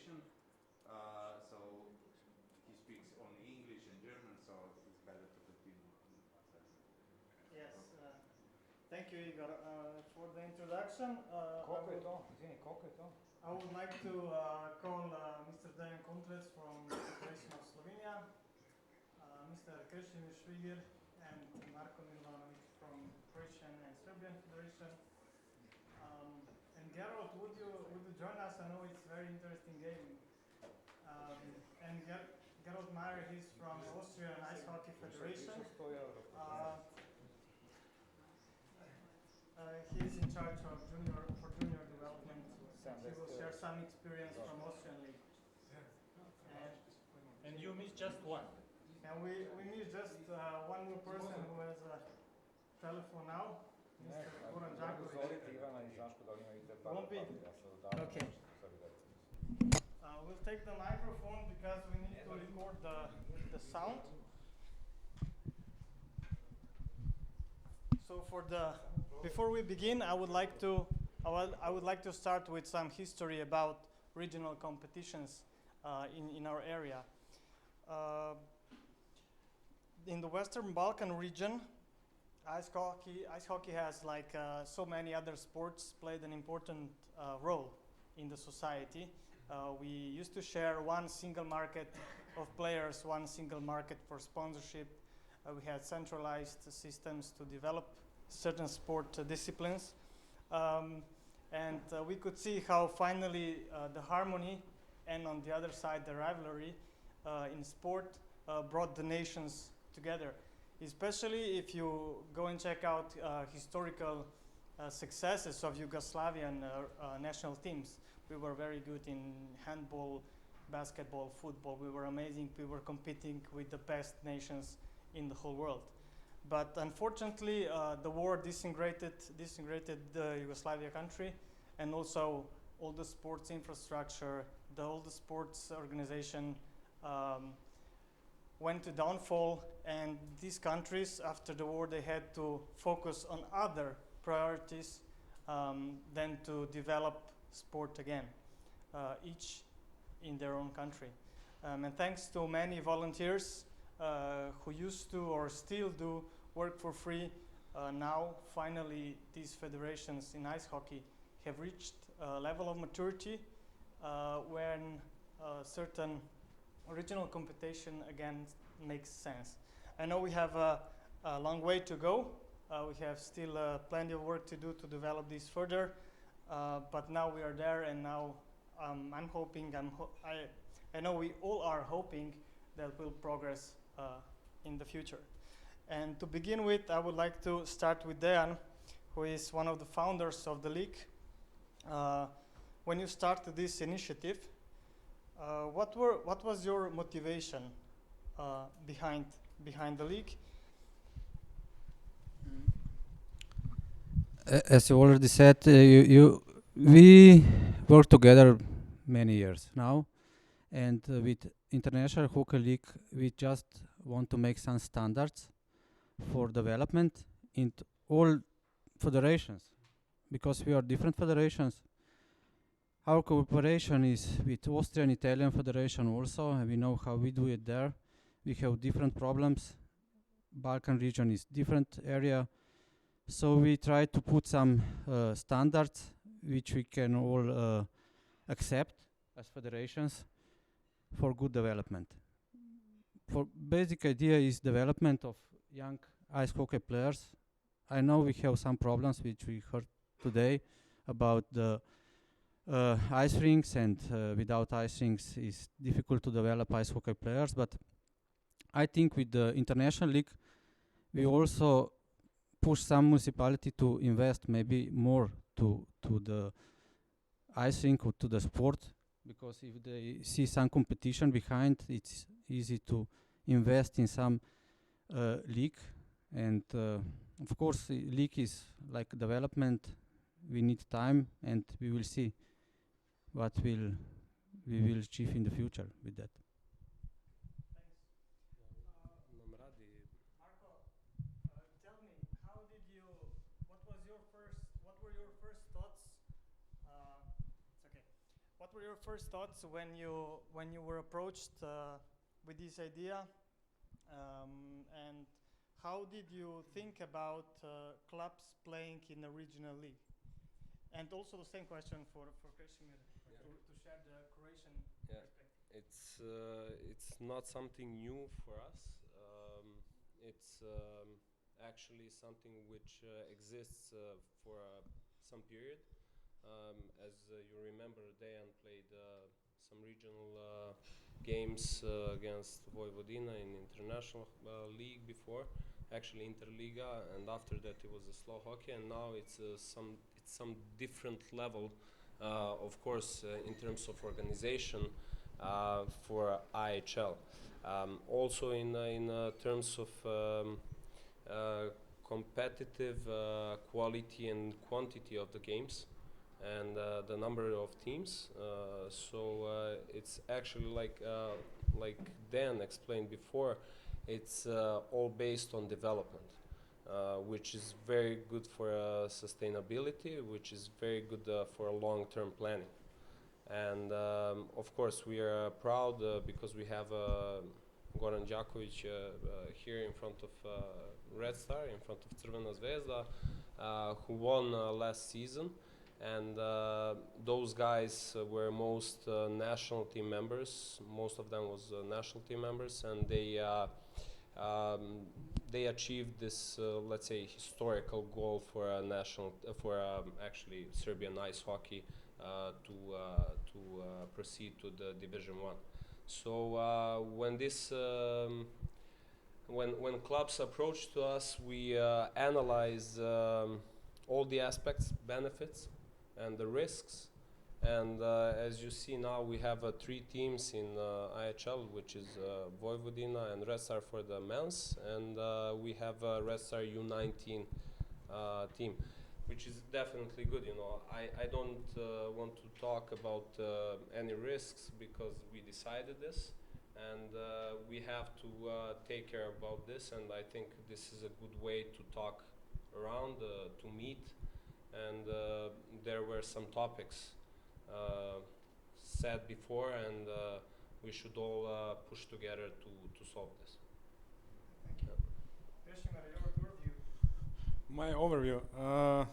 Federation. So he speaks only English and German, so it's better to continue. Yes. Thank you, Igor, for the introduction. I would like to call Mr. Dejan Kontrec from the Federation of Slovenia, Mr. Krešimir Švigir, and Marko Milovanović from Croatian and Serbian Federation. And Gerold, would you join us? I know it's a very interesting game. And Gerold Maier, he's from Austrian Ice Hockey Federation. He's in charge of junior development. He will share some experience from Austrian League. And you miss just one. And we miss just one more person who has a telephone now, Mr. Goran Janković. Okay. We'll take the microphone because we need to record the sound. So before we begin, I would like to start with some history about regional competitions in our area. In the Western Balkan region, ice hockey has, like so many other sports, played an important role in the society. We used to share one single market of players, one single market for sponsorship. We had centralized systems to develop certain sport disciplines. And we could see how finally the harmony and on the other side the rivalry in sport brought the nations together. Especially if you go and check out historical successes of Yugoslavian national teams. We were very good in handball, basketball, football. We were amazing. We were competing with the best nations in the whole world. But unfortunately, the war disintegrated the Yugoslavia country, and also all the sports infrastructure, all the sports organization went to downfall, and these countries, after the war, they had to focus on other priorities than to develop sport again, each in their own country. And thanks to many volunteers who used to or still do work for free, now finally these federations in ice hockey have reached a level of maturity when certain regional competition again makes sense. I know we have a long way to go. We have still plenty of work to do to develop this further, but now we are there, and now I'm hoping, I know we all are hoping that we'll progress in the future. And to begin with, I would like to start with Dejan, who is one of the founders of the league. When you started this initiative, what was your motivation behind the league? As you already said, we work together many years now, and with International Hockey League, we just want to make some standards for development in all federations, because we are different federations. Our cooperation is with Austrian, Italian Federation also, and we know how we do it there. We have different problems. Balkan region is different area. So we try to put some standards which we can all accept as federations for good development. For basic idea is development of young ice hockey players. I know we have some problems which we heard today about the ice rinks, and without ice rinks it's difficult to develop ice hockey players. But I think with the International League we also push some municipality to invest maybe more to the ice rink or to the sport, because if they see some competition behind, it's easy to invest in some league. And of course league is like development. We need time, and we will see what we will achieve in the future with that. What were your first thoughts when you were approached with this idea, and how did you think about clubs playing in a regional league? And also the same question for Krešimir, to share the Croatian Yeah. perspective. It's not something new for us. It's actually something which exists for some period. As you remember, Dejan played some regional games against Vojvodina in international league before, actually Interliga, and after that it was a slow hockey, and now it's some different level, of course, in terms of organization for IHL. Also in terms of competitive quality and quantity of the games, and the number of teams. So it's actually like Dan explained before, it's all based on development, which is very good for sustainability, which is very good for long-term planning. And of course we are proud because we have Goran Đaković here in front of Red Star, in front of Crvena Zvezda, who won last season. And those guys were most national team members. Most of them was national team members, and they achieved this, let's say, historical goal for a national, actually Serbian ice hockey to proceed to the Division 1. So when clubs approach to us, we analyze all the aspects, benefits, and the risks. And as you see now, we have 3 teams in IHL, which is Vojvodina and Red Star for the men's, and we have Red Star U19 team, which is definitely good. You know, I don't want to talk about any risks because we decided this, and we have to take care about this. And I think this is a good way to talk around, to meet, and there were some topics said before, and we should all push together to solve this. Thank you. Krešimir, your view? My overview.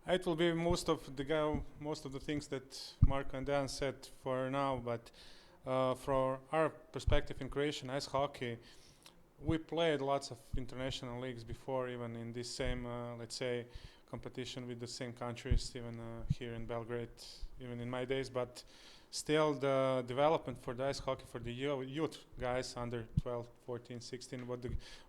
It will be most of the things that Marko and Dan said for now, but from our perspective in Croatian ice hockey, we played lots of international leagues before, even in this same, let's say, competition with the same countries, even here in Belgrade, even in my days. But still, the development for the ice hockey for the youth guys under 12, 14, 16,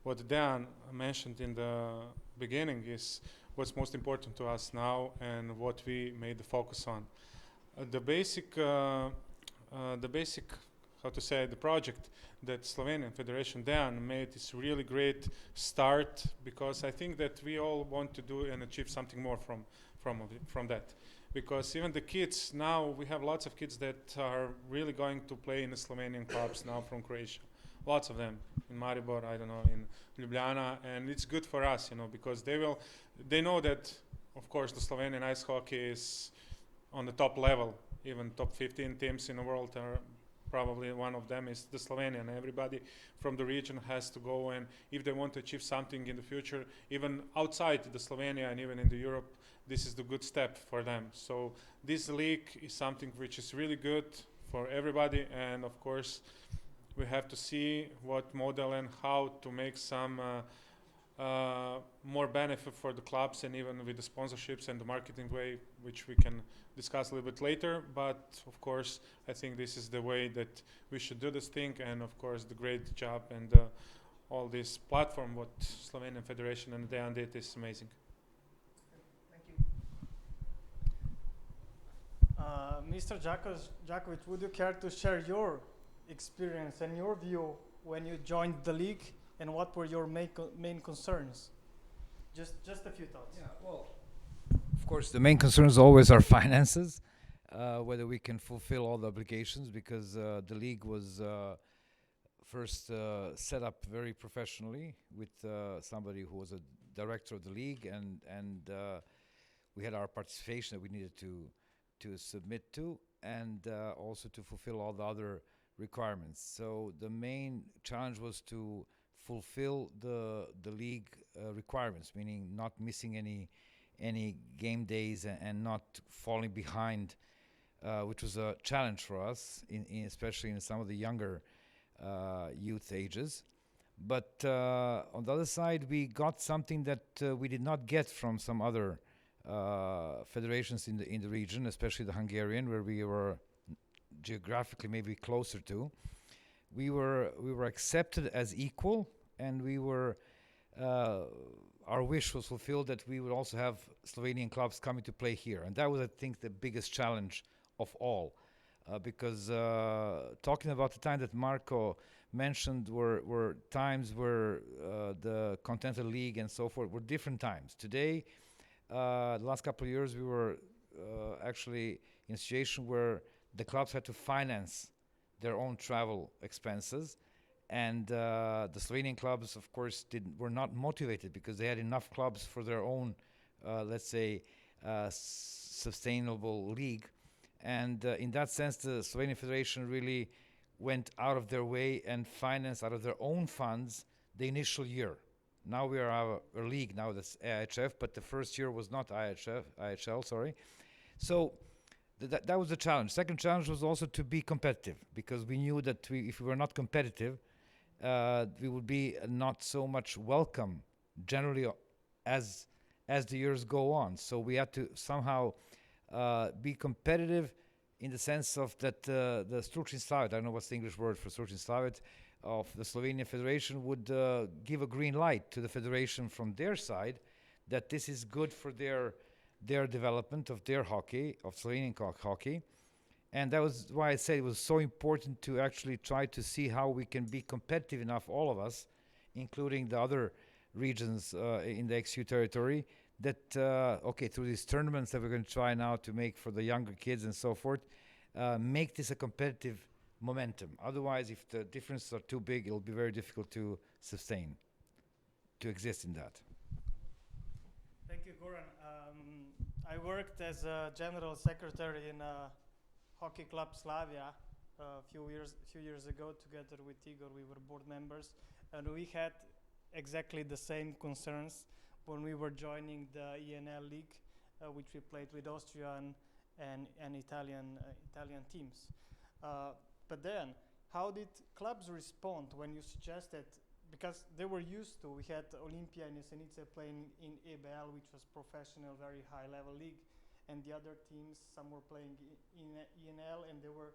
what Dan mentioned in the beginning is what's most important to us now and what we made the focus on. The basic, how to say, the project that Slovenian Federation Dan made is really great start, because I think that we all want to do and achieve something more from that. Because even the kids now, we have lots of kids that are really going to play in the Slovenian clubs now from Croatia. Lots of them in Maribor, I don't know, in Ljubljana, and it's good for us, you know, because they know that, of course, the Slovenian ice hockey is on the top level. Even top 15 teams in the world are probably one of them is the Slovenian. Everybody from the region has to go, and if they want to achieve something in the future, even outside the Slovenia and even in the Europe, this is the good step for them. So this league is something which is really good for everybody, and of course we have to see what model and how to make some more benefit for the clubs, and even with the sponsorships and the marketing way, which we can discuss a little bit later. But of course, I think this is the way that we should do this thing, and of course the great job and all this platform what Slovenian Federation and Dejan did is amazing. Thank you. Mr. Đaković, would you care to share your experience and your view when you joined the league, and what were your main concerns? Just a few thoughts. Yeah, well, of course, the main concerns always are finances, whether we can fulfill all the obligations, because the league was first set up very professionally with somebody who was a director of the league, and we had our participation that we needed to submit to, and also to fulfill all the other requirements. So the main challenge was to fulfill the league requirements, meaning not missing any game days and not falling behind, which was a challenge for us, especially in some of the younger youth ages. But on the other side, we got something that we did not get from some other federations in the region, especially the Hungarian, where we were geographically maybe closer to. We were accepted as equal, and we were our wish was fulfilled that we would also have Slovenian clubs coming to play here, and that was, I think, the biggest challenge of all, because talking about the time that Marko mentioned were times where the Continental League and so forth were different times. Today, the last couple of years, we were actually in a situation where the clubs had to finance their own travel expenses, and the Slovenian clubs, of course, were not motivated because they had enough clubs for their own, let's say, sustainable league. And in that sense, the Slovenian Federation really went out of their way and financed out of their own funds the initial year. Now we are a league now that's IHF, but the first year was not IHL, sorry. So that was the challenge. Second challenge was also to be competitive, because we knew that if we were not competitive, we would be not so much welcome generally as the years go on. So we had to somehow be competitive in the sense of that the Stručni Savjet, I don't know what's the English word for Stručni Savjet, of the Slovenian Federation would give a green light to the federation from their side that this is good for their development of their hockey, of Slovenian hockey. And that was why I said it was so important to actually try to see how we can be competitive enough, all of us, including the other regions in the XU territory, that, through these tournaments that we're going to try now to make for the younger kids and so forth, make this a competitive momentum. Otherwise, if the differences are too big, it'll be very difficult to sustain, to exist in that. Thank you, Goran. I worked as a general secretary in Hockey Club Slavia a few years ago. Together with Igor, we were board members, and we had exactly the same concerns when we were joining the ENL League, which we played with Austrian and Italian teams. But then, how did clubs respond when you suggested, because they were used to, we had Olympia and Jesenice playing in EBL, which was professional, very high level league, and the other teams, some were playing in ENL and they were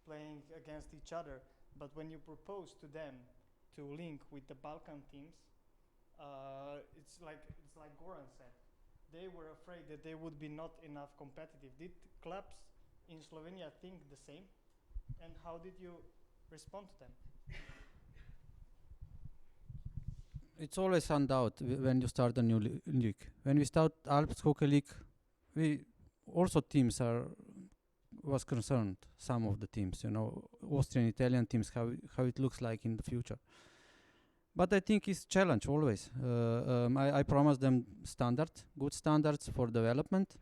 playing against each other. But when you proposed to them to link with the Balkan teams, it's like Goran said, they were afraid that they would be not enough competitive. Did clubs in Slovenia think the same? And how did you respond to them? It's always on doubt when you start a new league. When we start Alps Hockey League, we also teams was concerned. Some of the teams, Austrian, Italian teams, how it looks like in the future. But I think it's challenge always. I promise them good standards for development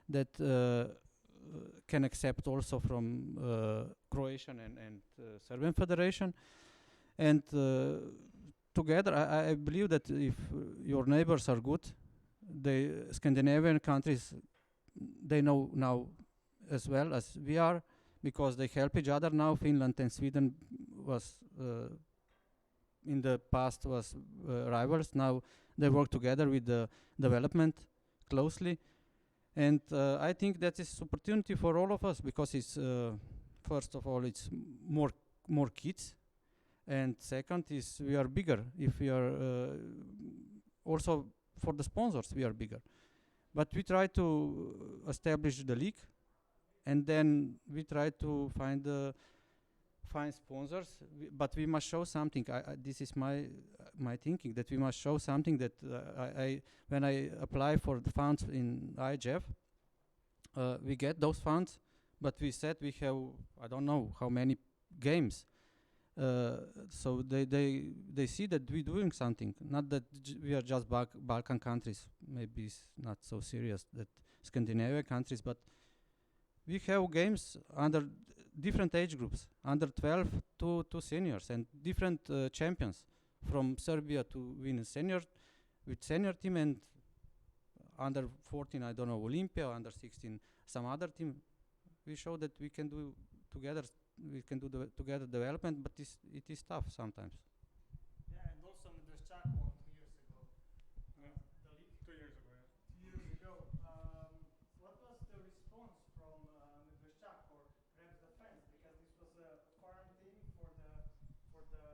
that can accept also from Croatian and Serbian Federation. And together, I believe that if your neighbors are good, the Scandinavian countries, they know now as well as we are, because they help each other now. Finland and Sweden was in the past was rivals. Now they work together with the development closely, and I think that is opportunity for all of us, because it's first of all it's more kids, and second is we are bigger. If we are also for the sponsors we are bigger, but we try to establish the league, and then we try to find sponsors, but we must show something. This is my thinking, that we must show something, that when I apply for the funds in IHF, we get those funds, but we said we have, I don't know how many games, so they see that we're doing something, not that we are just Balkan countries. Maybe it's not so serious that Scandinavian countries, but we have games under different age groups, under 12 to seniors, and different champions from Serbia to win a senior with senior team, and under 14, I don't know, Olympia, under 16, some other team. We show that we can do together. We can do together development, but it is tough sometimes. Yeah, and also Medveščak won 2 years ago. Yeah. The league. 2 years ago, yeah. 2 years ago. What was the response from Medveščak or perhaps the fans? Because this was a foreign team for the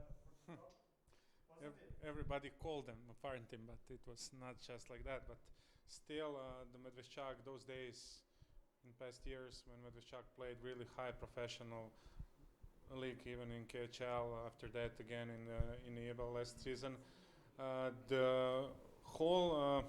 club. Wasn't it? Everybody called them a foreign team, but it was not just like that. But still, the Medveščak those days, in past years, when Medveščak played really high professional league, even in KHL. After that, again in the EBL last season, the whole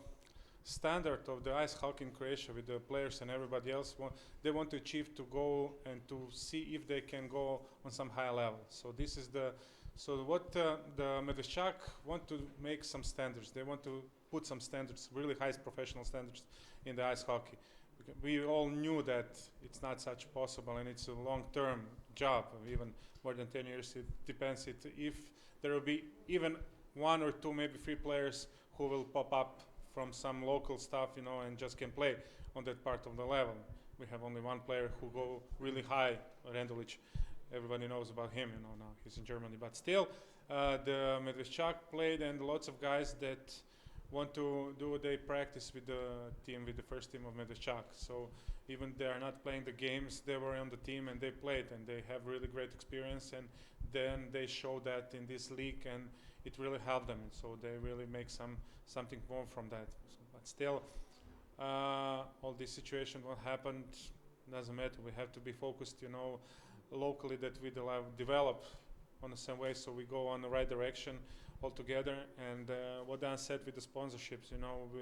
standard of the ice hockey in Croatia with the players and everybody else, they want to achieve to go and to see if they can go on some high level. So this is the Medveščak want to make some standards. They want to put some standards, really high professional standards in the ice hockey. We all knew that it's not such possible, and it's a long-term job, even more than 10 years. It depends if there will be even 1 or 2, maybe 3 players who will pop up from some local stuff, and just can play on that part of the level. We have only 1 player who go really high, Randulić. Everybody knows about him, now he's in Germany. But still, the Medveščak played, and lots of guys that want to do their practice with the first team of Medveščak. So even they are not playing the games, they were on the team and they played, and they have really great experience, and then they show that in this league, and it really helped them. So they really make something more from that. But still, all this situation, what happened, doesn't matter. We have to be focused, locally, that we develop on the same way, so we go on the right direction altogether. And what Dan said with the sponsorships,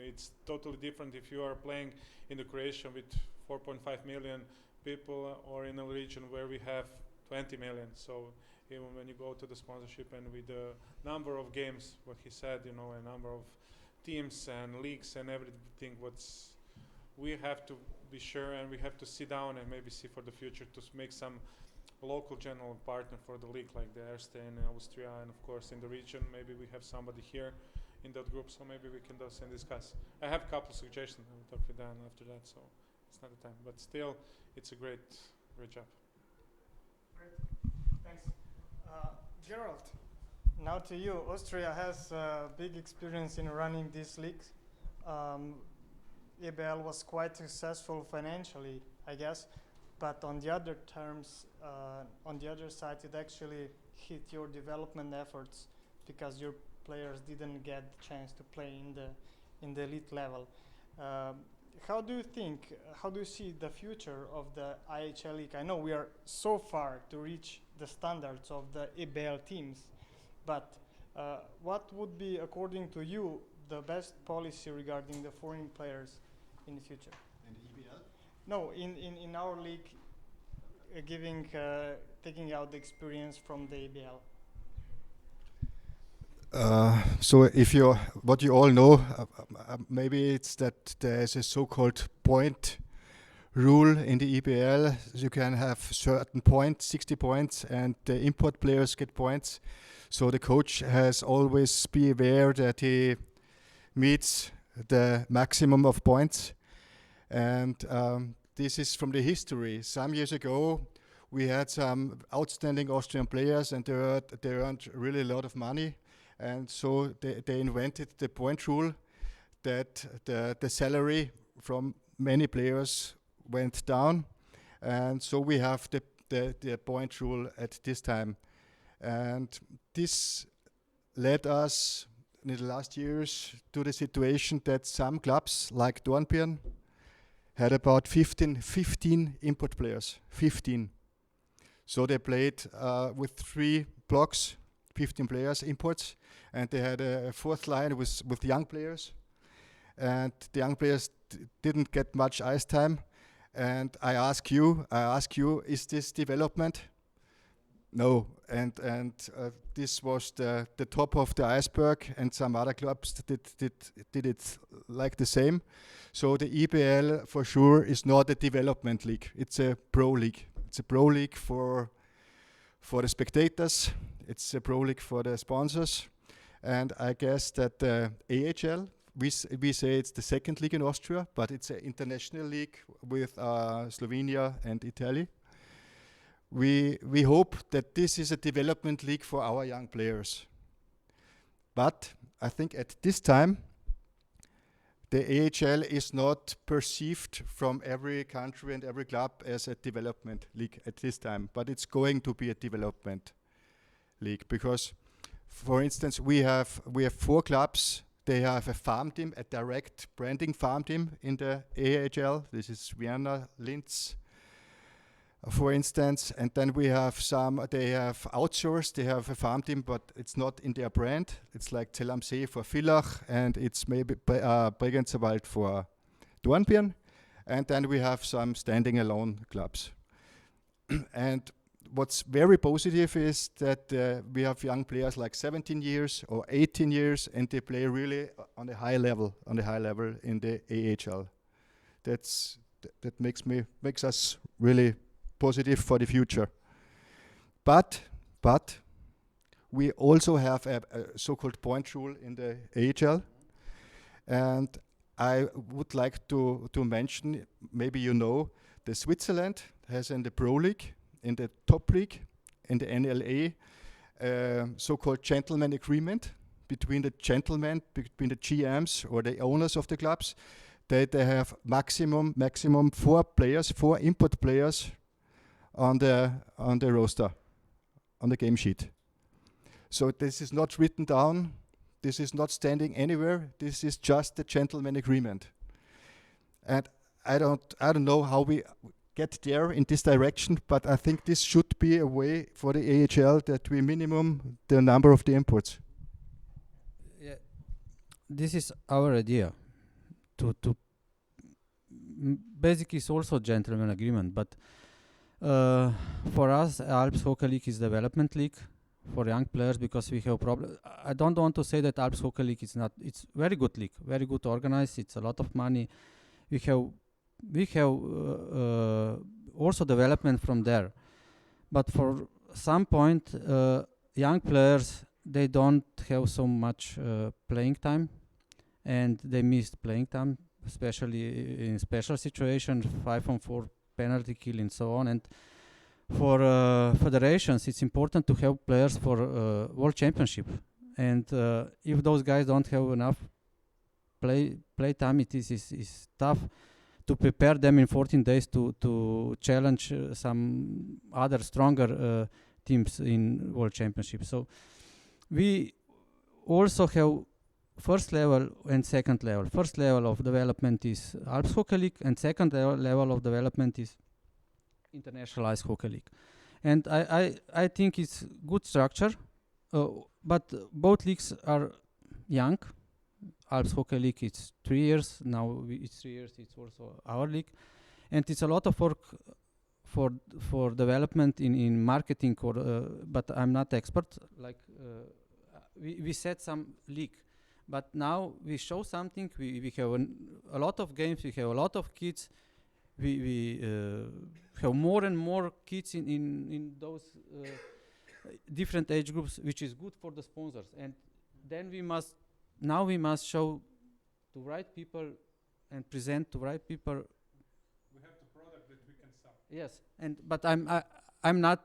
it's totally different if you are playing in the Croatia with 4.5 million people, or in a region where we have 20 million. So even when you go to the sponsorship and with the number of games, what he said, a number of teams and leagues and everything, we have to be sure, and we have to sit down and maybe see for the future to make some local general partner for the league, like the Erste in Austria, and of course in the region maybe we have somebody here in that group, so maybe we can discuss. I have a couple suggestions. I will talk with Dan after that, so it's not the time, but still it's a great job. Great, thanks. Gerold, now to you. Austria has big experience in running these leagues. EBL was quite successful financially, I guess. But on the other terms, on the other side, it actually hit your development efforts because your players didn't get the chance to play in the elite level. How do you see the future of the IHL League? I know we are so far to reach the standards of the EBL teams, but what would be, according to you, the best policy regarding the foreign players in the future? In the EBL? No, in our league, taking out the experience from the EBL. So what you all know, maybe it's that there's a so-called point rule in the EBL. You can have certain points, 60 points, and the import players get points. So the coach has always be aware that he meets the maximum of points. And this is from the history. Some years ago, we had some outstanding Austrian players, and they earned really a lot of money. And so they invented the point rule, that the salary from many players went down. And so we have the point rule at this time. And this led us in the last years to the situation that some clubs, like Dornbirn, had about 15 import players, 15. So they played with 3 blocks, 15 players, imports, and they had a fourth line with young players. And the young players didn't get much ice time. And I ask you, is this development? No, and this was the top of the iceberg, and some other clubs did it like the same. So the EBL for sure is not a development league; it's a pro league. It's a pro league for the spectators. It's a pro league for the sponsors, and I guess that the AHL, we say it's the second league in Austria, but it's an international league with Slovenia and Italy. We hope that this is a development league for our young players. But I think at this time, the AHL is not perceived from every country and every club as a development league at this time, but it's going to be a development league because, for instance, we have 4 clubs. They have a farm team, a direct branding farm team in the AHL. This is Vienna, Linz, for instance, and then we have they have outsourced, they have a farm team, but it's not in their brand. It's like Zell am See for Villach, and it's maybe Bregenzerwald for Dornbirn, and then we have some standing alone clubs. And what's very positive is that we have young players like 17 years or 18 years, and they play really on a high level, in the AHL. That makes us really positive for the future. But we also have a so-called point rule in the AHL, and I would like to mention, maybe you know, the Switzerland has in the Pro League, in the top league, in the NLA, so-called gentleman agreement between the gentlemen, between the GMs or the owners of the clubs. They have maximum 4 players, 4 import players on the roster, on the game sheet. So this is not written down. This is not standing anywhere. This is just the gentleman agreement. And I don't know how we get there in this direction, but I think this should be a way for the AHL that we minimum the number of the imports. Yeah, this is our idea. Basically, it's also a gentleman agreement, but for us, Alps Hockey League is development league for young players because we have problem. I don't want to say that Alps Hockey League is not. It's very good league, very good organized. It's a lot of money. We have also development from there, but for some point, young players, they don't have so much playing time, and they missed playing time, especially in special situations, 5-on-4 penalty kill and so on. And for federations, it's important to have players for World Championship. And if those guys don't have enough play time, it is tough to prepare them in 14 days to challenge some other stronger teams in World Championship. So we also have first level and second level. First level of development is Alps Hockey League, and second level of development is International Ice Hockey League. And I think it's good structure, but both leagues are young. Alps Hockey League is 3 years, now it's 3 years, it's also our league. And it's a lot of work for development in marketing, but I'm not expert. Like we set some league, but now we show something. We have a lot of games. We have a lot of kids. We have more and more kids in those different age groups, which is good for the sponsors. And then we must show to right people and present to right people. We have the product that we can sell. Yes, but I'm not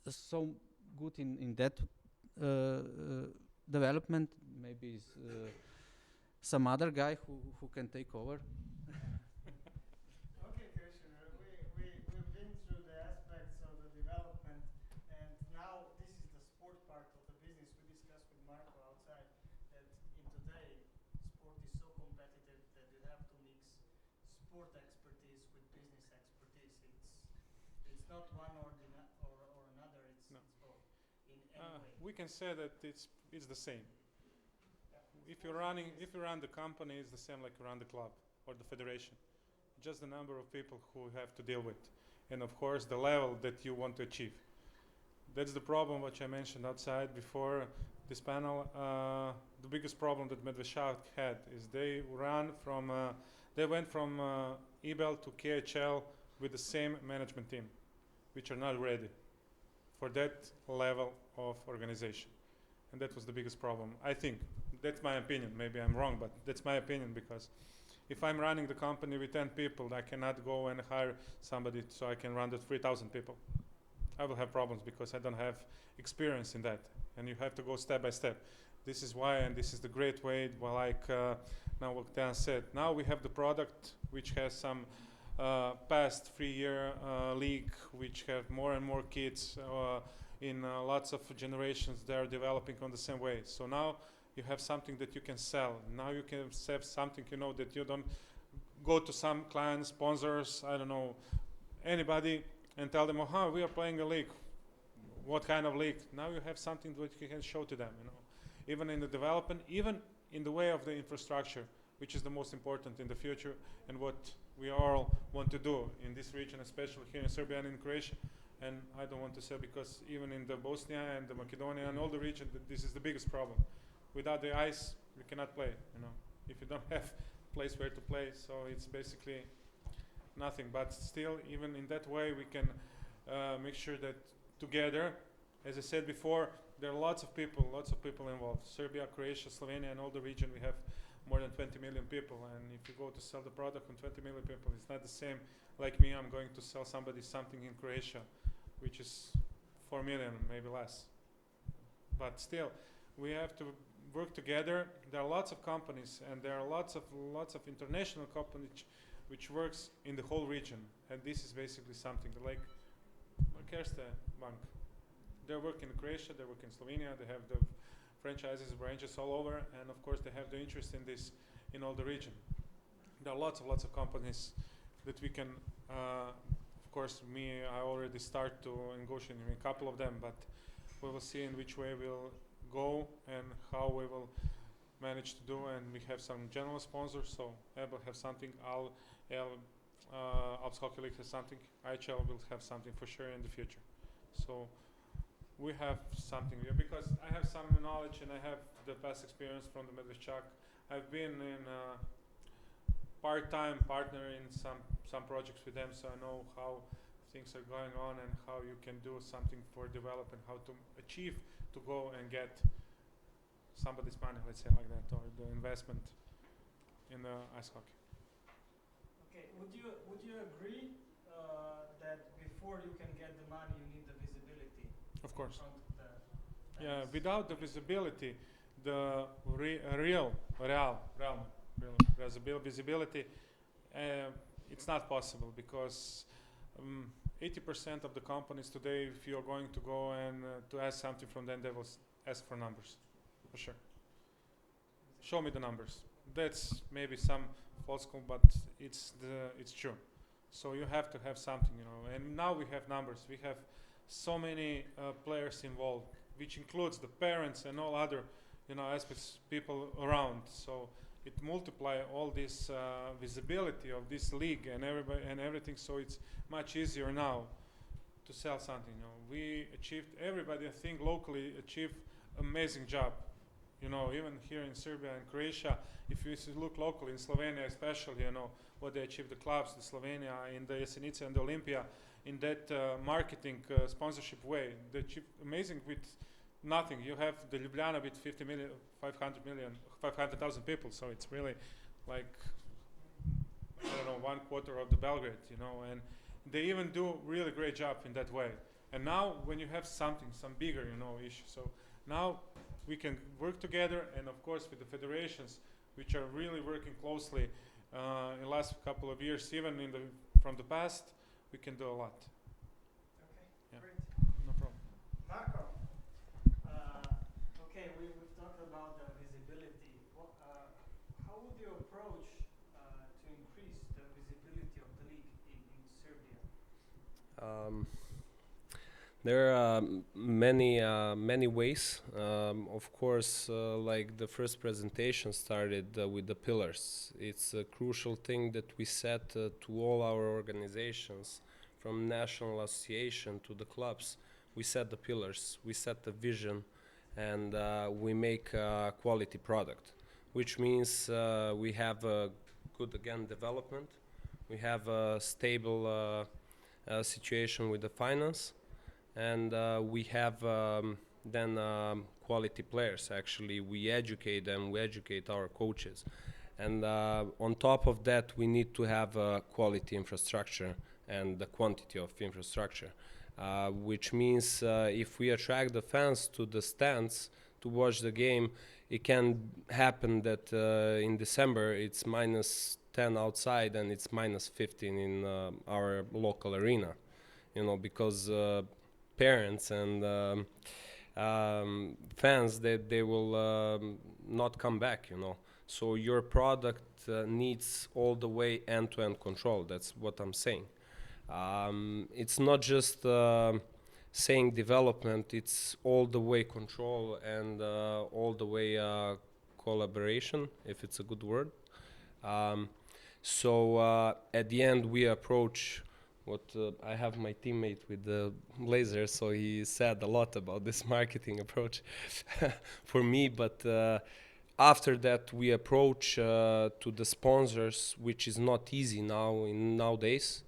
so good in that development. Maybe some other guy who can take over. Okay, Krešimir, we've been through the aspects of the development, and now this is the sport part of the business. We discussed with Marko outside that in today, sport is so competitive that you have to mix sport expertise with business expertise. It's not one or another. It's both in any way. We can say that it's the same. If you run the company, it's the same like you run the club or the federation. Just the number of people who have to deal with, and of course the level that you want to achieve. that's the problem which I mentioned outside before this panel. The biggest problem that Milovanović had is they went from EBEL to KHL with the same management team, which are not ready for that level of organization. And that was the biggest problem. I think, that's my opinion, maybe I'm wrong, but that's my opinion, because if I'm running the company with 10 people, I cannot go and hire somebody so I can run the 3,000 people. I will have problems because I don't have experience in that. And you have to go step by step. This is why, and this is the great way, well, like now what Dan said, now we have the product which has some past 3-year league, which have more and more kids in lots of generations. They are developing on the same way. So now you have something that you can sell. Now you can have something, you know, that you don't go to some clients, sponsors, I don't know, anybody, and tell them, oh, we are playing a league. What kind of league? Now you have something that you can show to them, you know. Even in the development, even in the way of the infrastructure, which is the most important in the future, and what we all want to do in this region, especially here in Serbia and in Croatia. And I don't want to say, because even in the Bosnia and the Macedonia and all the region, this is the biggest problem. Without the ice, you cannot play, you know. If you don't have place where to play, so it's basically nothing. But still, even in that way, we can make sure that together, as I said before, there are lots of people involved. Serbia, Croatia, Slovenia, and all the region, we have more than 20 million people. And if you go to sell the product on 20 million people, it's not the same like me. I'm going to sell somebody something in Croatia, which is 4 million, maybe less. But still, we have to work together. There are lots of companies, and there are lots of international companies which works in the whole region. And this is basically something like Erste Bank. They work in Croatia, they work in Slovenia, they have the franchises, branches all over, and of course they have the interest in this in all the region. There are lots of companies that we can, of course, I already start to negotiate with a couple of them, but we will see in which way we'll go and how we will manage to do. And we have some general sponsors, so EBEL have something, Austrian Hockey League has something, IHL will have something for sure in the future. So we have something here, because I have some knowledge and I have the past experience from the Milovanović. I've been in part-time partner in some projects with them, so I know how things are going on and how you can do something for development, how to achieve to go and get somebody's money, let's say like that, or the investment in the ice hockey. Okay, would you agree that before you can get the money, you need the visibility? Of course. In front of the Yeah, fans? without the visibility, the real visibility, it's not possible, because 80% of the companies today, if you're going to go and to ask something from them, they will ask for numbers, for sure. Show me the numbers. That's maybe some false call, but it's true. So you have to have something, you know. And now we have numbers. We have so many players involved, which includes the parents and all other, you know, aspects, people around. So it multiply all this visibility of this league and everybody and everything. So it's much easier now to sell something. You know, we achieved. Everybody, I think, locally achieved amazing job. You know, even here in Serbia and Croatia, if you look locally in Slovenia, especially, you know what they achieved. The clubs, the Slovenia, in the Jesenice and the Olympia, in that marketing sponsorship way, they achieved amazing with nothing. You have the Ljubljana with 500,000 people, so it's really like, I don't know, 1/4 of the Belgrade, you know, and they even do really great job in that way. And now when you have something, some bigger, you know, issue, so now we can work together, and of course with the federations, which are really working closely in the last couple of years, even from the past, we can do a lot. Okay, Yeah. great. No problem. Marko, okay, we've talked about the visibility. How would you approach to increase the visibility of the league in Serbia? There are many ways. Of course, like the first presentation started with the pillars. It's a crucial thing that we set to all our organizations, from national association to the clubs. we set the pillars, we set the vision, and we make a quality product, which means we have a good, again, development. We have a stable situation with the finance, and we have then quality players. Actually, we educate them, we educate our coaches. And on top of that, we need to have a quality infrastructure and the quantity of infrastructure, which means if we attract the fans to the stands to watch the game, it can happen that in December it's -10 outside and it's -15 in our local arena, you know, because parents and fans, they will not come back, you know. So your product needs all the way end-to-end control. That's what I'm saying. It's not just saying development, it's all the way control and all the way collaboration, if it's a good word. So at the end we approach what I have my teammate with the Blazers, so he said a lot about this marketing approach for me, but after that we approach to the sponsors, which is not easy nowadays.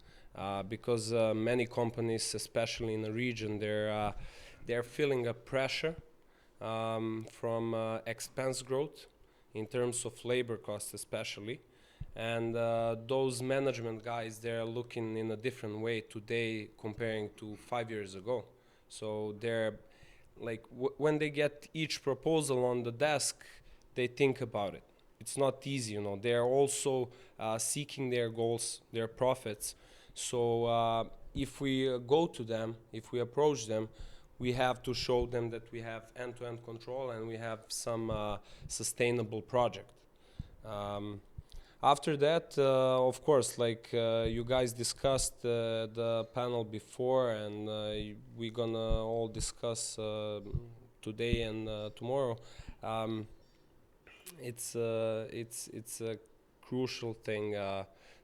Because many companies, especially in the region, they're feeling a pressure from expense growth in terms of labor costs especially, and those management guys, they're looking in a different way today comparing to 5 years ago. So they're like when they get each proposal on the desk, they think about it. It's not easy, you know. They're also seeking their goals, their profits. So if we go to them, if we approach them, we have to show them that we have end-to-end control and we have some sustainable project. After that, of course, like you guys discussed the panel before, and we're gonna all discuss today and tomorrow. It's a crucial thing.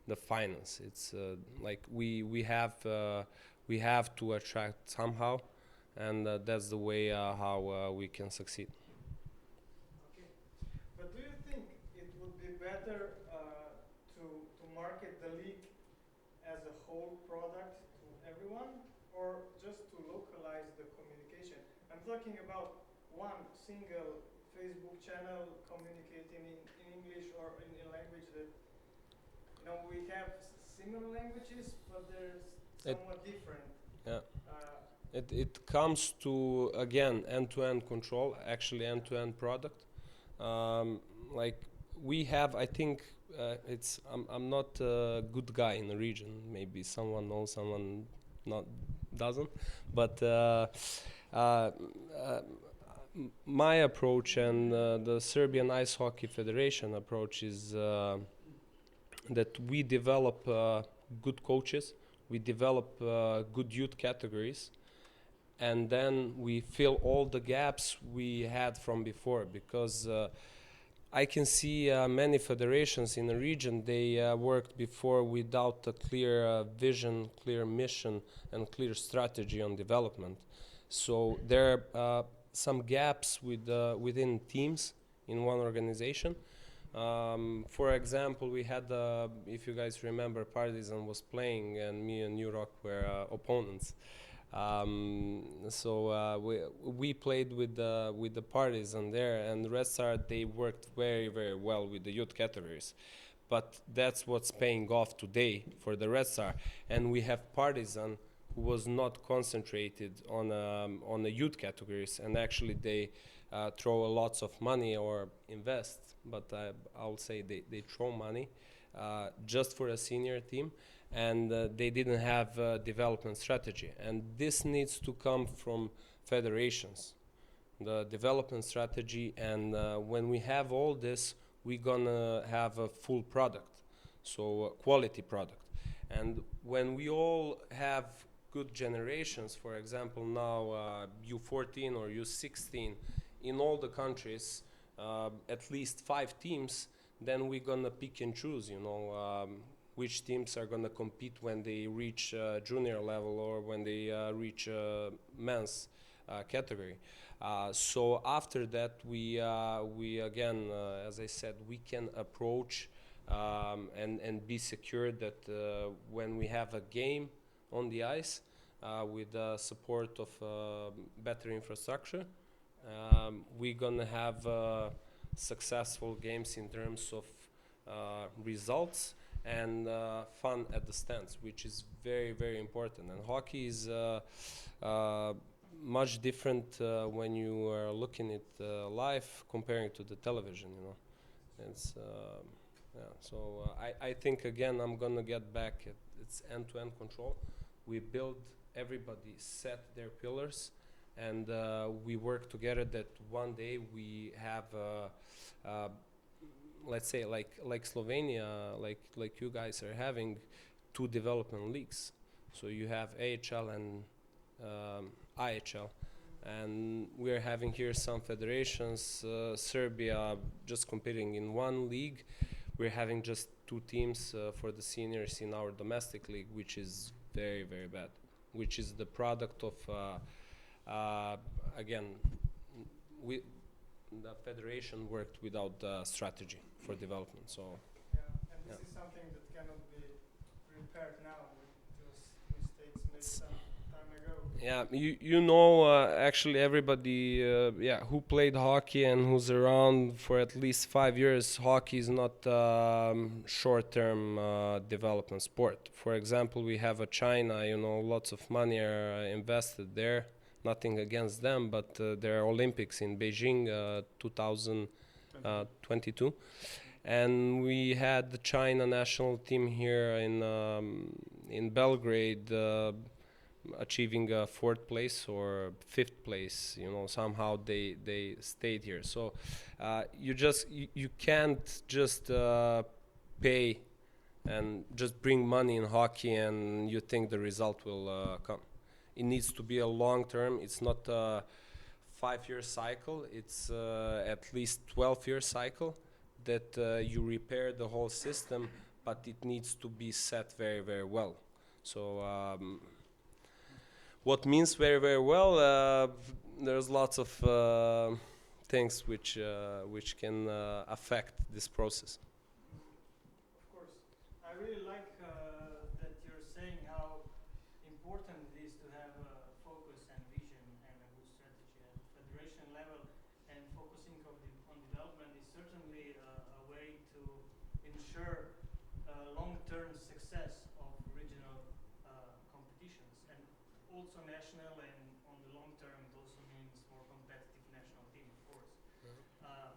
The finance, it's like we have to attract somehow, and that's the way how we can succeed. Okay, but do you think it would be better to market the league as a whole product to everyone, or just to localize the communication? I'm talking about one single Facebook channel communicating in English or in a language that, you know, we have similar languages, but they're somewhat different. Yeah. It comes to, again, end-to-end control, actually end-to-end product. Like we have, I think, I'm not a good guy in the region. Maybe someone knows, someone doesn't. But my approach and the Serbian Ice Hockey Federation approach is that we develop good coaches, we develop good youth categories, and then we fill all the gaps we had from before. Because I can see many federations in the region, they worked before without a clear vision, clear mission, and clear strategy on development. So there are some gaps within teams in one organization. For example, we had, if you guys remember, Partizan was playing and me and New Rock were opponents. So we played with the Partizan there, and the Red Star, they worked very, very well with the youth categories. But that's what's paying off today for the Red Star. And we have Partizan, who was not concentrated on the youth categories, and actually they throw lots of money or invest, but I'll say they throw money just for a senior team, and they didn't have a development strategy. And this needs to come from federations, the development strategy, and when we have all this, we're gonna have a full product, so a quality product. And when we all have good generations, for example, now U14 or U16, in all the countries, at least 5 teams, then we're gonna pick and choose, you know. which teams are going to compete when they reach junior level or when they reach men's category. So after that, we again, as I said, we can approach and be secure that when we have a game on the ice with the support of better infrastructure, we're gonna have successful games in terms of results and fun at the stands, which is very, very important. And hockey is much different when you are looking at live comparing to the television, you know. It's yeah, so I think again I'm gonna get back at its end-to-end control. We build, everybody set their pillars, and we work together that one day we have let's say like Slovenia, like you guys are having 2 development leagues. So you have AHL and IHL, and we're having here some federations, Serbia just competing in 1 league. We're having just 2 teams for the seniors in our domestic league, which is very, very bad, which is the product of again, the federation worked without strategy for development. So yeah, and this is something that cannot be repaired now with just mistakes made some time ago. yeah, you know, actually everybody yeah, who played hockey and who's around for at least 5 years, hockey is not short-term development sport. For example, we have a China, you know, lots of money are invested there. Nothing against them, but there are Olympics in Beijing 2022, and we had the China national team here in Belgrade achieving 4th place or 5th place. You know, somehow they stayed here. So you can't just pay and just bring money in hockey and you think the result will come. It needs to be a long term. It's not a 5-year cycle. It's at least 12-year cycle that you repair the whole system, but it needs to be set very, very well. So what means very, very well? There's lots of things which can affect this process. Of course, I really like that you're saying how important it is to have focus and vision and a good strategy at federation level, and focusing on development is certainly a way to ensure long-term success of regional competitions, and also national, and on the long term it also means more competitive national team, of course.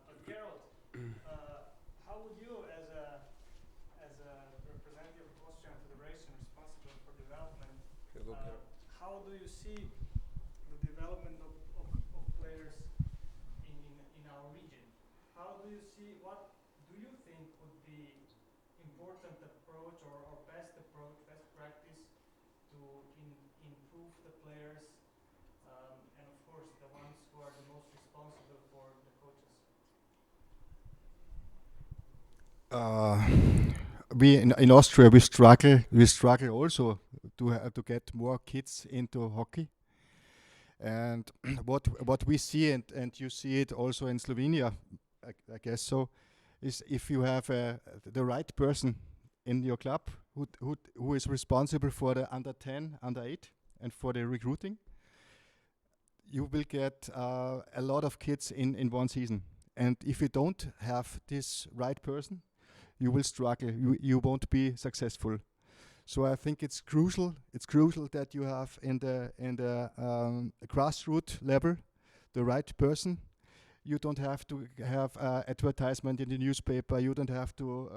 But Gerold, how would you, as a representative of Austrian Federation responsible for development, how do you see the development of players in our region? How do you see, what do you think would be important approach or best practice to improve the players, and of course the ones who are the most responsible for the coaches? We in Austria we struggle also to get more kids into hockey, and what we see, and you see it also in Slovenia, I guess so, is if you have the right person in your club who is responsible for the under 10, under 8, and for the recruiting, you will get a lot of kids in one season. And if you don't have this right person, you will struggle. You won't be successful. So I think it's crucial. It's crucial that you have in the grassroots level the right person. You don't have to have advertisement in the newspaper. You don't have to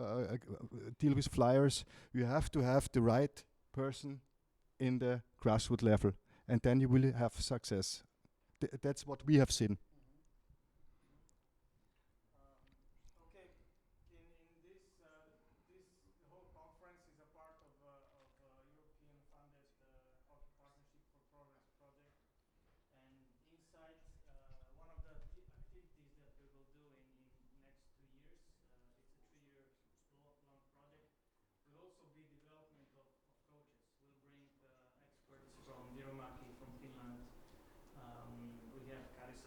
deal with flyers. You have to have the right person in the grassroots level, and then you will have success. That's what we have seen. Okay, in this the whole conference is a part of European funded hockey partnership for progress project, and inside one of the activities that we will do in next 2 years, it's a 3-year long project, will also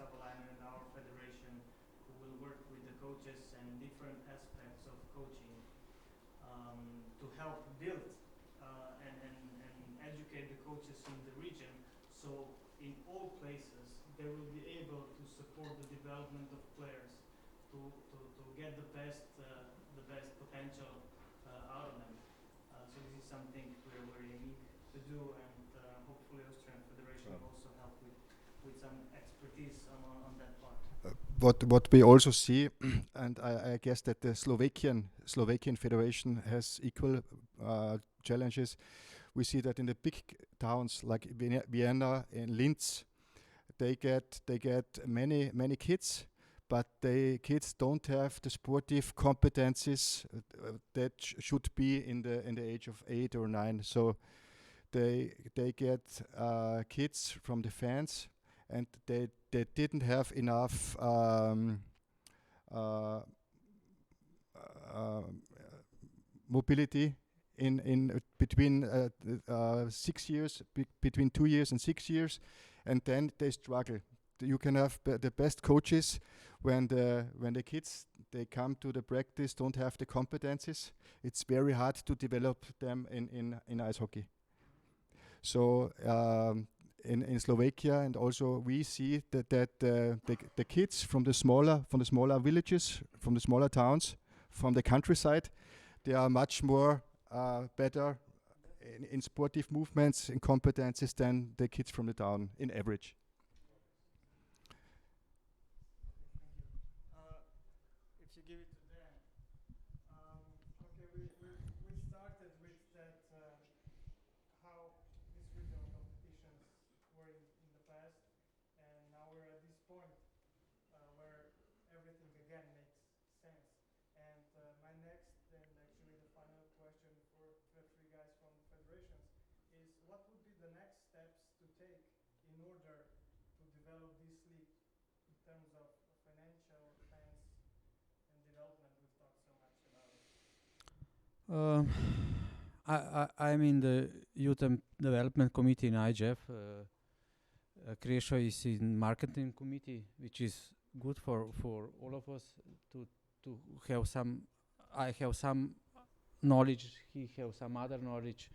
Savolainen and our federation, who will work with the coaches and different aspects of coaching to help build and educate the coaches in the region. So in all places, they will be able to support the development of players to get the best potential out of them. So this is something we're aiming to do, and hopefully Austrian Federation will also help with some expertise on that part. What we also see, and I guess that the Slovakian Federation has equal challenges. We see that in the big towns like Vienna and Linz, they get many kids, but the kids don't have the sportive competencies that should be in the age of 8 or 9. So they get kids from the fans, and they didn't have enough mobility in between 6 years, between 2 years and 6 years, and then they struggle. You can have the best coaches when the kids, they come to the practice, don't have the competencies. It's very hard to develop them in ice hockey. So in Slovakia, and also we see that the kids from the smaller villages, from the smaller towns, from the countryside, they are much more better in sportive movements and competencies than the kids from the town in average. If you give it to Dan. Okay, we started with that, how these regional competitions were in the past, and now we're at this point where everything again makes sense. And my next, and actually the final question for the three guys from federations is, what would be the next steps to take in order to develop this league in terms of financial, fans, and development? We've talked so much about it. I'm in the Youth and Development Committee in IGF. Krešo is in Marketing Committee, which is good for all of us to have some. I have some knowledge, he has some other knowledge,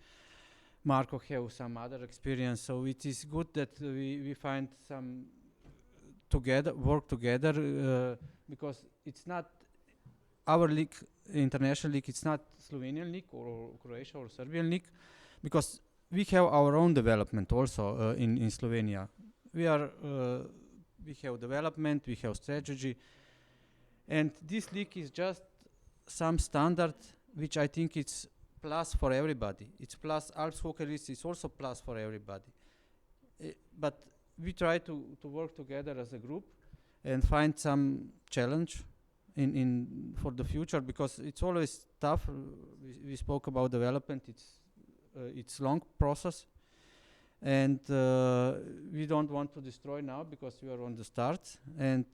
Marko has some other experience, so it is good that we find some work together, because it's not our league, international league, it's not Slovenian league or Croatia or Serbian league, because we have our own development also in Slovenia. We have development, we have strategy, and this league is just some standard which I think it's plus for everybody. It's plus Alps Hockey League, it's also plus for everybody. But we try to work together as a group and find some challenge in for the future, because it's always tough. We spoke about development. It's long process, and we don't want to destroy now because we are on the start. And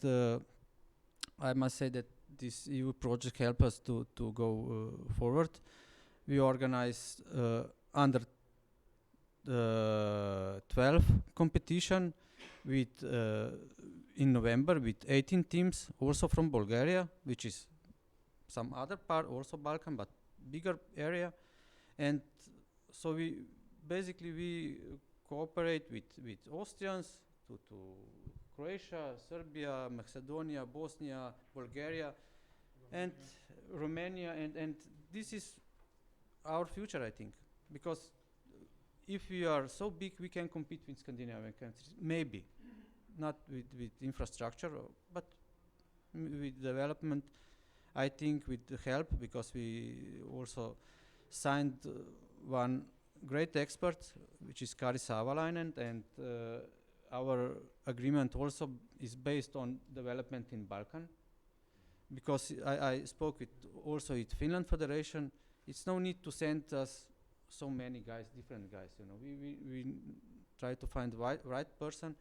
I must say that this EU project help us to go forward. We organize under 12 competition with in November with 18 teams, also from Bulgaria, which is some other part, also Balkan, but bigger area. And so we cooperate with Austrians to Croatia, Serbia, Macedonia, Bosnia, Bulgaria, and Romania, and this is our future, I think, because if we are so big, we can compete with Scandinavian countries, maybe, not with infrastructure, but with development, I think with the help, because we also signed one great expert, which is Kari Savolainen, and our agreement also is based on development in Balkan, because I spoke also with Finland Federation. It's no need to send us so many guys, different guys, you know. We try to find right person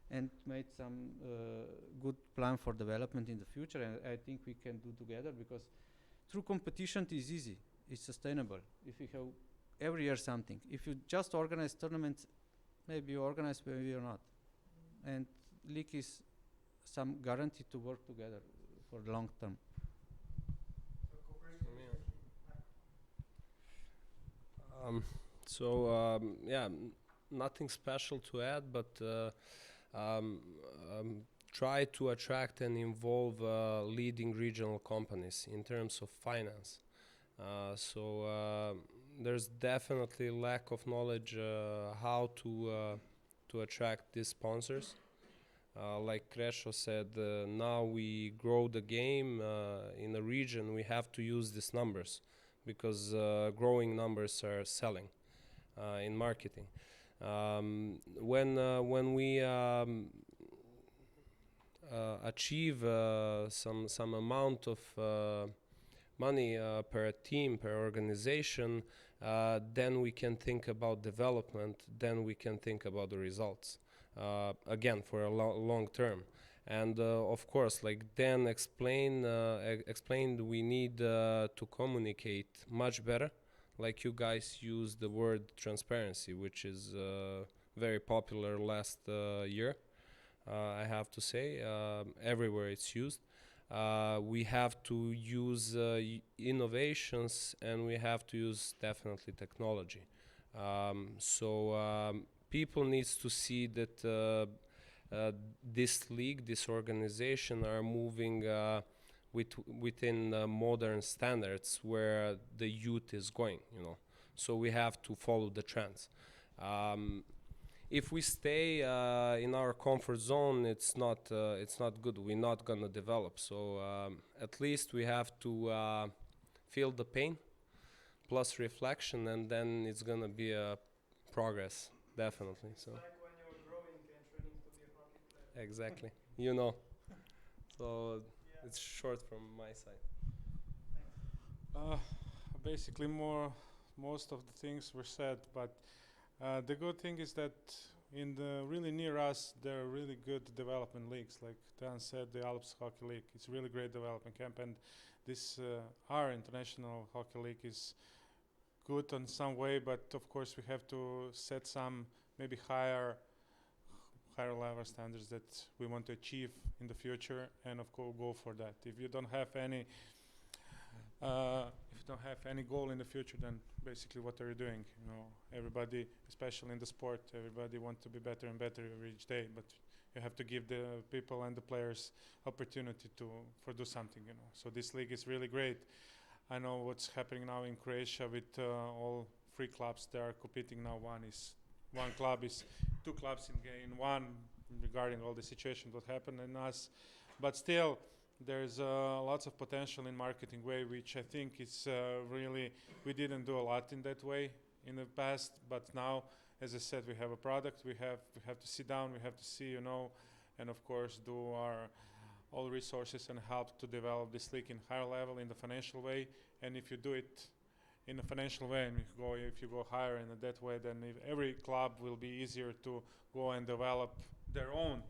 and made some good plan for development in the future, and I think we can do together, because through competition it is easy, it's sustainable. If you have every year something, if you just organize tournaments, maybe you organize, maybe you're not. And league is some guarantee to work together for the long term. Yeah, nothing special to add, but try to attract and involve leading regional companies in terms of finance. There's definitely lack of knowledge how to attract these sponsors. Like Krešo said, now we grow the game in a region. We have to use these numbers because growing numbers are selling in marketing. When we achieve some amount of money per team, per organization, then we can think about development, then we can think about the results, again, for a long term. And of course, like Dan explained, we need to communicate much better. Like you guys use the word transparency, which is very popular last year, I have to say. Everywhere it's used. We have to use innovations, and we have to use definitely technology. People needs to see that this league, this organization are moving within modern standards where the youth is going, you know. So we have to follow the trends. If we stay in our comfort zone, it's not good. We're not gonna develop. So at least we have to feel the pain, plus reflection, and then it's gonna be a progress, definitely. So. It's like when you're growing and training to be a hockey player. Exactly. You know. So it's short from my side. Basically, most of the things were said, but the good thing is that in the really near us, there are really good development leagues. Like Dan said, the Alps Hockey League, it's a really great development camp, and this our international hockey league is good in some way, but of course we have to set some maybe higher level standards that we want to achieve in the future, and of course go for that. If you don't have any goal in the future, then basically what are you doing? You know, everybody, especially in the sport, everybody wants to be better and better each day, but you have to give the people and the players opportunity for do something, you know. So this league is really great. I know what's happening now in Croatia with all 3 clubs. They are competing now. Two clubs in one, regarding all the situation that happened in us, but still there's lots of potential in marketing way, which I think is really, we didn't do a lot in that way in the past, but now, as I said, we have a product. We have to sit down, we have to see, you know, and of course do our all resources and help to develop this league in higher level in the financial way. And if you do it in a financial way, and if you go higher in that way, then every club will be easier to go and develop their own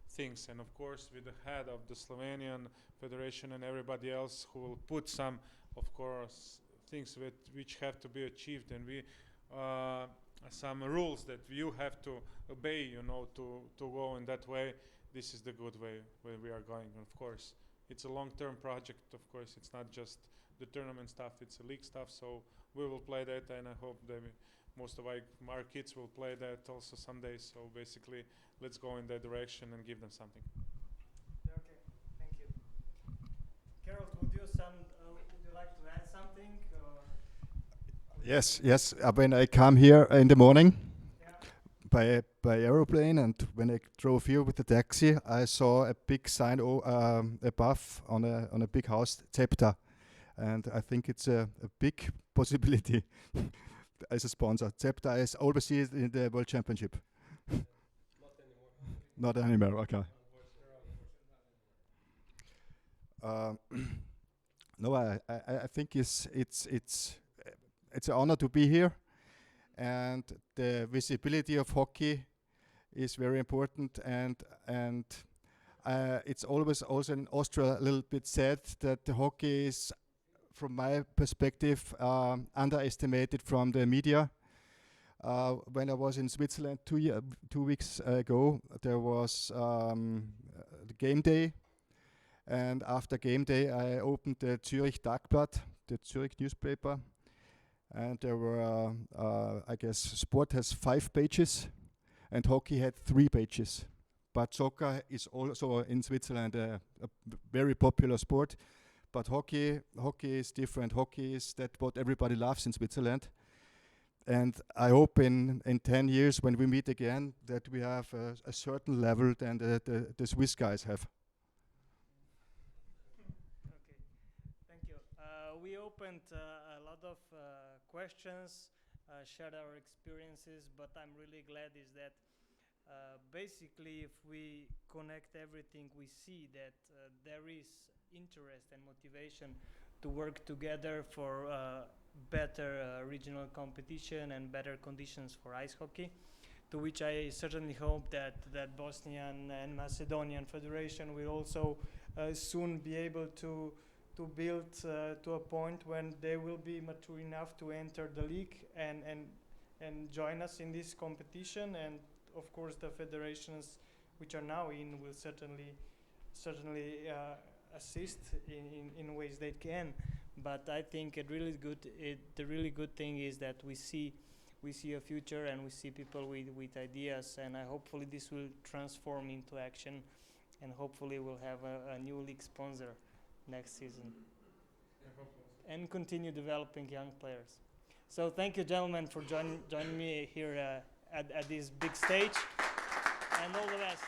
things. And of course, with the head of the Slovenian Federation and everybody else who will put some, of course, things which have to be achieved, and some rules that you have to obey, you know, to go in that way. This is the good way where we are going. And of course, it's a long-term project. Of course, it's not just the tournament stuff, it's a league stuff. So we will play that, and I hope that most of our kids will play that also someday. So basically, let's go in that direction and give them something. Okay, thank you. Gerold, would you like to add something? Yes. When I come here in the morning by aeroplane, and when I drove here with the taxi, I saw a big sign above on a big house, Zepta, and I think it's a big possibility as a sponsor. Zepta, I always see it in the World Championship. Not anymore. Okay. No, I think it's an honor to be here, and the visibility of hockey is very important, and it's always also in Austria a little bit sad that the hockey is, from my perspective, underestimated from the media. When I was in Switzerland 2 weeks ago, there was the game day. And after game day, I opened the Zürich Tagblatt, the Zürich newspaper. And there were, I guess, sport has 5 pages, and hockey had 3 pages. But soccer is also in Switzerland a very popular sport. But hockey is different. Hockey is that what everybody loves in Switzerland. And I hope in 10 years when we meet again that we have a certain level than the Swiss guys have. Okay, thank you. We opened a lot of questions, shared our experiences, but I'm really glad is that basically if we connect everything, we see that there is interest and motivation to work together for better regional competition and better conditions for ice hockey, to which I certainly hope that Bosnian and Macedonian Federation will also soon be able to build to a point when they will be mature enough to enter the league and join us in this competition. And of course the federations which are now in will certainly assist in ways they can. But I think the really good thing is that we see a future and we see people with ideas, and hopefully this will transform into action, and hopefully we'll have a new league sponsor next season and continue developing young players. So thank you, gentlemen, for joining me here at this big stage, and all the best.